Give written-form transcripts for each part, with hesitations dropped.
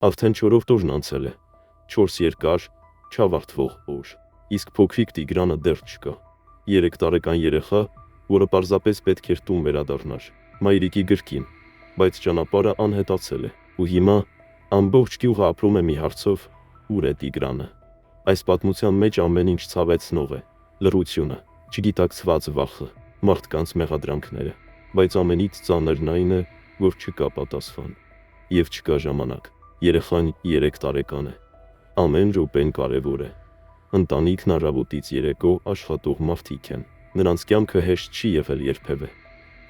Արդեն 4-րդ օրն անցել է, 4 երկար, չավարտվող օր, իսկ փոքրիկ Տիգրանը դեռ չկա։ 3 տարեկան երեխա, որը պարզապես պետք էր տուն վերադառնար, մայրիկի գրկին, բայց ճանապարհը անհետացել է, ու հիմա ամբողջ գյուղը ապրում է մի հարցով՝ ուր է Տիգրանը։ Այս պատմության մեջ ամեն ինչ ցավեցնող է, լռությունը, չգիտակցված վախը, մարդկանց մեղադրանքները, բայց ամենից ծանրն այն է, որ չկա պատասխան, եւ չկա ժամանակ։ Երեխան 3 տարեկան է, ամեն րոպեն կարևոր է։ Ընտանիքն առավոտից երեկո աշխատող մարդիկ են, նրանց կյանքը հեշտ չի եղել երբևէ։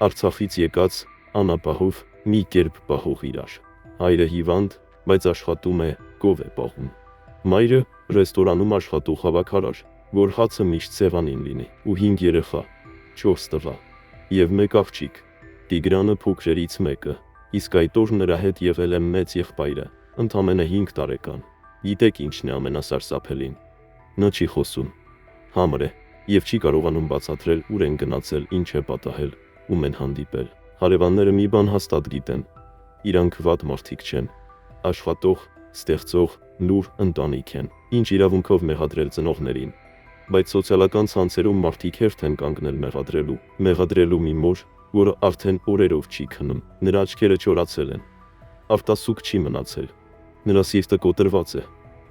Արցախից եկած անապահով մի կերպ պահող իրար։ Հայրը հիվանդ, բայց աշխատում է, կով է պահում։ Մայրը ռեստորանում աշխատող հավաքարար, որ հացը միշտ սեղանին լինի, ու 5 երեխա, 4 տղա եւ 1 աղջիկ։ Տիգրանը փոքրերից մեկը, իսկ այդ օր նրա հետ եղել է մեծ եղբայրը, ընդամենը 5 տարեկան։ Գիտեք ինչն է ամենասարսափելին։ Նա չի խոսում, համր է եւ չի կարողանում բացատրել ուր են գնացել, ինչ է պատահել, ում են հանդիպել։ Հարևանները մի բան հաստատ գիտեն. իրանք վատ մարդիկ չեն, աշխատող, ստեղծող, լուր ընտանիք են, ինչ իրավունքով մեղադրել ծնողներին։ Բայց սոցիալական ցանցերում մարդիկ հերթ են կանգնել մեղադրելու մի մոր, որը արդեն օրերով չի քնում, նրա աչքերը չորացել են, արտասուք չի մնացել, նրա սիրտը կոտրված է,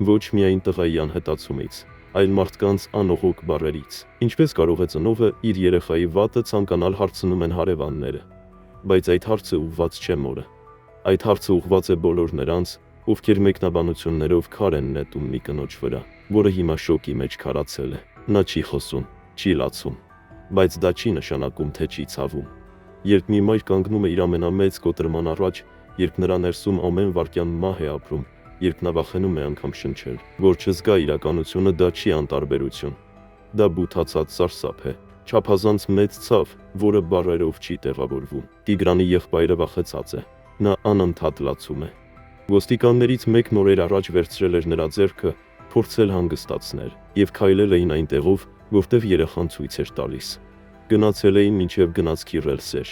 ոչ միայն տղայի անհետացումից, այլ մարդկանց անողոք բառերից։ Ինչպես կարող է ծնողը իր երեխայի վատը ցանկանալ, հարցնում են հարևանները։ Բայց այդ հարցը ուղղված չէ մորը, այդ հարցը ուղղված է բոլոր նրանց, ովքեր մեկնաբանություններով քար են նետում մի կնոջ վրա, որը հիմա շոկի մեջ քարացել է։ Նա չի խոսում, չի լացում, բայց դա չի նշանակում, թե չի ցավում։ Երբ մի մայր կանգնում է իր ամենամեծ կոտրման առաջ, երբ նրա ներսում ամեն վայրկյան մահ է ապրում, երբ նա վախենում է անգամ շնչել, որ չզգա իրականությունը, դա չի անտարբերություն, դա բութացած սարսափ է, չափազանց մեծ ցավ, որը բառերով չի տեղավորվում։ Տիգրանի եղբայրը վախեցած է, նա անընդհատ լացում է։ Ոստիկաններից մեկն օրեր առաջ վերցրել էր նրա ձեռքը, փորձել հանգստացնել, եւ քայլել էին այնտեղով, որտեղ երեխան ցույց էր տալիս։ Գնացել էին մինչև գնացքի ռելսեր,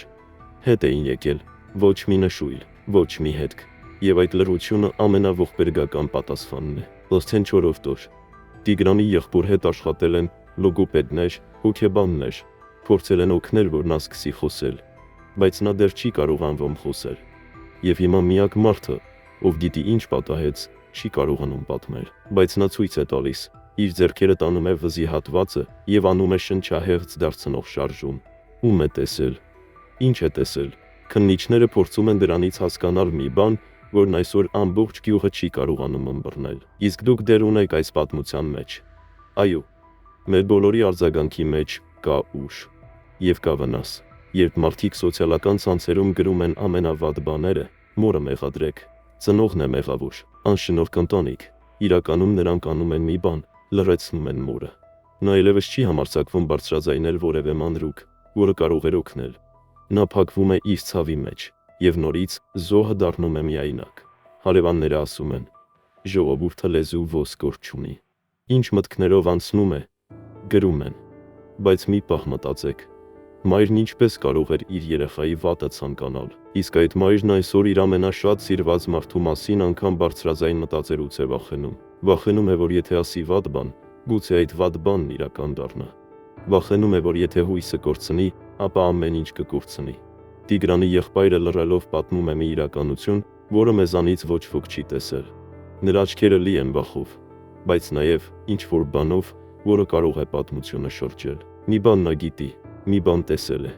հետ էին եկել, ոչ մի նշույլ, ոչ մի հետք, եւ այդ լռությունը ամենաողբերգական պատասխանն է։ Արդեն 4-րդ օր Տիգրանի եղբոր հետ աշխատել են լոգոպեդներ, հոգեբաններ, փորձել են օգնել, որ նա սկսի խոսել, բայց նա դեռ չի կարողանում խոսել։ Եվ հիմա միակ մարդը, ով գիտի ինչ պատահեց, չի կարողանում պատմել, բայց նա ցույց է տալիս, իր ձեռքերը տանում է վզի հատվածը եւ անում է շնչահեղձ դարձնող շարժում։ Ում է տեսել, ինչ է տեսել։ Քննիչները փորձում են դրանից հասկանալ մի բան, որն այսօր ամբողջ գյուղը չի կարողանում ըմբռնել։ Իսկ դուք դեր ունեք այս պատմության մեջ։ Այո, մեր բոլորի արձագանքի մեջ կա ուժ եւ կա վնաս։ Երբ մարդիկ սոցիալական ցանցերում գրում են ամենավատ բաները, մորը մեղադրեք, ծնողն է մեղավոր, անշնորհք ընտանիք, իրականում նրանք անում են մի բան, լռեցնում են մորը։ Նա այլևս չի համարձակվում բարձրաձայնել որևէ մանրուք, որը կարող էր օգնել։ Նա փակվում է իր ցավի մեջ, եւ նորից զոհը դառնում է միայնակ։ Հարևանները ասում են. ժողովուրդը լեզու ոսկոր չունի։ Ինչ մտքներով անցնում է, գրում են։ Բայց մի պահ մտածեք, մայրն ինչպես կարող էր իր երեխայի վատը ցանկանալ, իսկ այդ մայրն այսօր իր ամենաշատ սիրված մարդու մասին անգամ բարձրաձայն մտածելուց է վախենում։ Վախենում է, որ եթե ասի վատ բան, գուցե այդ վատ բանն իրական դառնա։ Վախենում է, որ եթե հույսը կորցնի, ապա ամեն ինչ կկորցնի։ Տիգրանի եղբայրը լռելով պատմում է մի իրականություն, որը մեզանից ոչ ոք չի տեսել։ Նրա աչքերը լի են վախով, բայց նաև ինչ-որ բանով, որը կարող է պատմությունը շրջել։ Մի բան նա գիտի, մի բան տեսել է։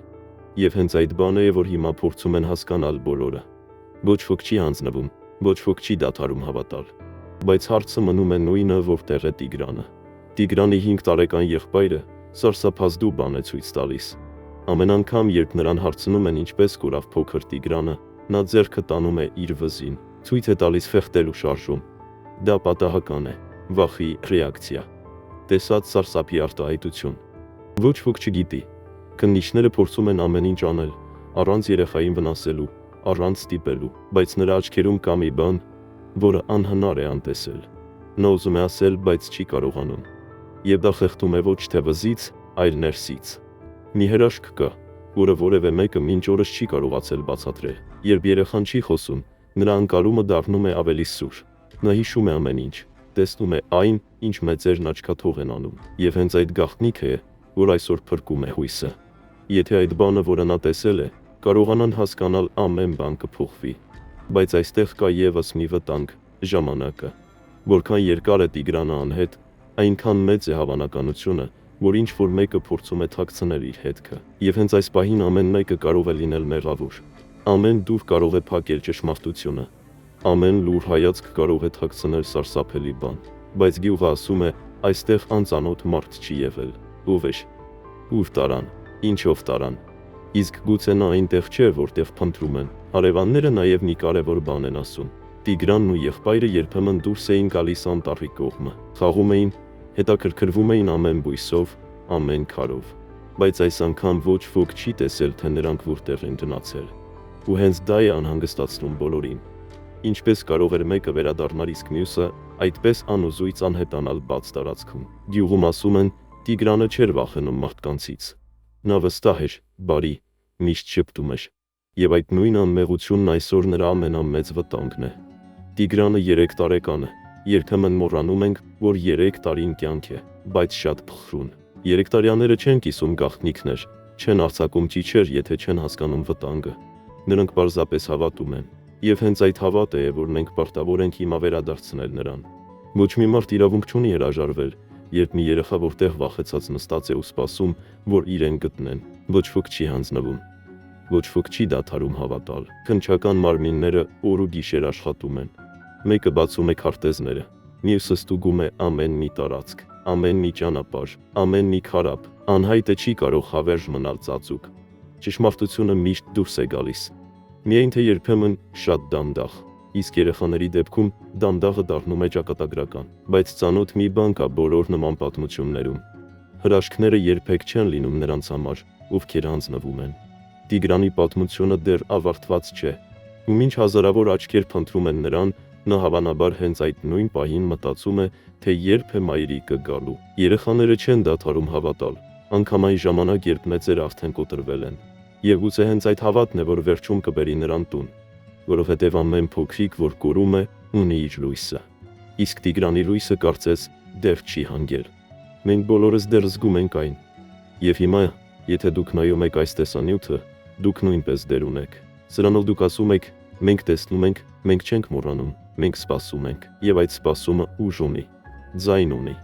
Եվ հենց այդ բանը է, որ հիմա փորձում են հասկանալ բոլորը։ Ոչ ոք չի հանձնվում, ոչ ոք չի դադարում հավատալ։ Բայց հարցը մնում է նույնը, որտեղ է Տիգրանը։ Տիգրանի 5 տարեկան եղբայրը սարսափազդու բան է ցույց տալիս։ Ամեն անգամ, երբ նրան հարցնում են ինչպես կորավ փոքր Տիգրանը, նա ձեռքը տանում է իր վզին, ցույց է տալիս ֆեղտելու շարժում։ Դա պատահական է, վախի ռեակցիա, տեսած սարսափի արտահայտություն։ Ոչ ոք չգիտի։ Քննիչները փորձում են ամեն ինչ անել, առանց երեխային վնասելու, առանց ստիպելու, բայց նրա աչքերում կա մի բան, որը անհնար է անտեսել։ Նա ուզում է ասել, բայց չի կարողանում։ Եվ դա խեղդում է ոչ թե վզից, այլ ներսից։ Մի հրաշք կա, որը որևէ մեկը մինչ օրս չի կարողացել բացատրել։ Երբ երեխան չի խոսում, Նրա ընկալումը դառնում է ավելի սուր։ Նա հիշում է ամեն ինչ, տեսնում է այն, ինչ մեծերն աչքաթող են անում, եւ հենց այդ գաղտնիքը է, որ այսօր փրկում է հույսը։ Եթե այդ բանը, որը նա տեսել է, կարողանան հասկանալ, ամեն բան կփոխվի։ Բայց այստեղ կա եւս մի վտանգ՝ ժամանակը։ Որքան երկար է Տիգրանը անհետ, այնքան մեծ է հավանականությունը, որ ինչ-որ մեկը փորձում է թաքցնել իր հետքը։ Եվ հենց այս պահին ամեն մեկը կարող է լինել մեղավոր։ Ամեն դուր կարող է փակել ճշմարտությունը։ Ամեն լուր հայացք կարող է թաքցնել սարսափելի բան։ Բայց գյուղը ասում է, այստեղ անծանոթ մարդ չի եղել։ Ով է։ Ուր տարան, ինչով տարան։ Իսկ գուցե նա այնտեղ չէ, որտեղ փնտրում են։ Հարևանները նաև մի կարևոր բան են ասում։ Տիգրանն ու եղբայրը երբեմն դուրս էին գալիս անտառի կողմը, խաղում էին, հետաքրքրվում էին ամեն բույսով, ամեն քարով։ Բայց այս անգամ ոչ ոք չի տեսել, թե նրանք որտեղ են գնացել։ Ու հենց դա է անհանգստացնում բոլորին։ Ինչպես կարող էր մեկը վերադառնալ, իսկ մյուսը այդպես անուզույց անհետանալ բաց տարածքում։ Գյուղում ասում են, Տիգրանը չէր վախենում մարդկանցից։ Նա վստահ էր, բարի, միշտ շփտում էր։ Եվ այդ նույն անմեղությունն այսօր նրա ամենամեծ վտանգն է։ Տիգրանը 3 տարեկան է։ Երբեմն մոռանում ենք, որ 3 տարին կյանք է, բայց շատ փխրուն։ 3 տարյաները չեն կիսում գաղտնիքներ, չեն արձակում ճիչեր, եթե չեն հասկանում վտանգը։ Նրանք պարզապես հավատում են։ Եվ հենց այդ հավատը է, որ մենք պարտավոր ենք հիմա վերադարձնել նրան։ Ոչ մի մարդ իրավունք չունի հրաժարվել, երբ մի երեխա որտեղ վախեցած նստած է ու սպասում, որ իրեն գտնեն։ Ոչ ոք չի հանձնվում։ Ոչ ոք չի դադարում հավատալ։ Քնչական մարմինները օր ու գիշեր աշխատում են։ Մեկը բացում է քարտեզները, մյուսը ստուգում է ամեն մի տարածք, ամեն մի ճանապարհ, ամեն մի քարափ։ Անհայտը չի կարող հավերժ մնալ ծածուկ։ Ճշմարտությունը միշտ դուրս է գալիս։ Միայն թե երբեմն շատ դանդաղ։ Իսկ երեխաների դեպքում դանդաղը դառնում է ճակատագրական։ Բայց ծանոթ մի բան կա բոլոր նման պատմություններում։ Հրաշքները երբեք չեն լինում նրանց համար, ովքեր հանձնվում են։ Տիգրանի պատմությունը դեռ ավարտված չէ։ Ու մինչ հազարավոր աչքեր փնտրում են նրան, նա հավանաբար հենց այդ նույն պահին մտածում է, թե երբ է մայրիկը գալու։ Երեխաները չեն դադարում հավատալ, անգամ այն ժամանակ, երբ մեծերը արդեն կոտրվել են։ Եվ գուցե հենց այդ հավատն է, որ վերջում կբերի նրան տուն, որովհետև ամեն փոքրիկ, որ կորում է, ունի իր լույսը։ Իսկ Տիգրանի լույսը կարծես դեռ չի հանգել։ Մենք բոլորս դեռ զգում ենք այն։ Եվ հիմա, եթե դուք նայում եք այս տեսանյութը, դուք նույնպես դեր ունեք։ Սրանով դուք ասում եք, մենք տեսնում ենք, մենք չենք մոռանում, մենք սպասում ենք։ Եվ այդ սպասումը ուժ ունի, ձայն ունի։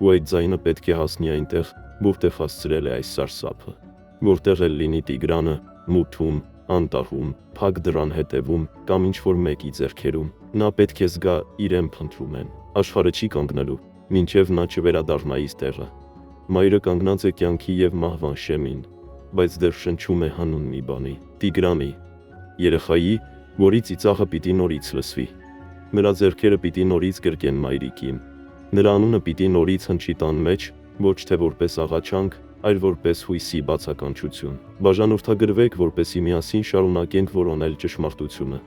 Ու այդ ձայնը պետք է հասնի այնտեղ, որտեղ հասցրել է այս սարսափը։ Որտեղ էլ լինի Տիգրանը, մութում, անտառում, փակ դռան հետևում կամ ինչ-որ մեկի ձեռքերում, նա պետք է զգա իրեն փնտրում են։ Աշխարհը չի կանգնելու, մինչև նա չվերադառնա իր տեղը։ Մայրը կանգնած է կյանքի եւ մահվան շեմին, բայց դեռ շնչում է հանուն մի բանի՝ Տիգրանի, երեխայի, որի ծիծաղը պիտի նորից լսվի։ Նրա ձեռքերը պիտի նորից գրկեն մայրիկին։ Նրա անունը պիտի նորից հնչի տան մեջ, ոչ թե որպես աղաչանք, այլ որպես հույսի բացականչություն։ Բաժանորդագրվեք, որպեսզի միասին շարունակենք որոնել ճշմարտությունը։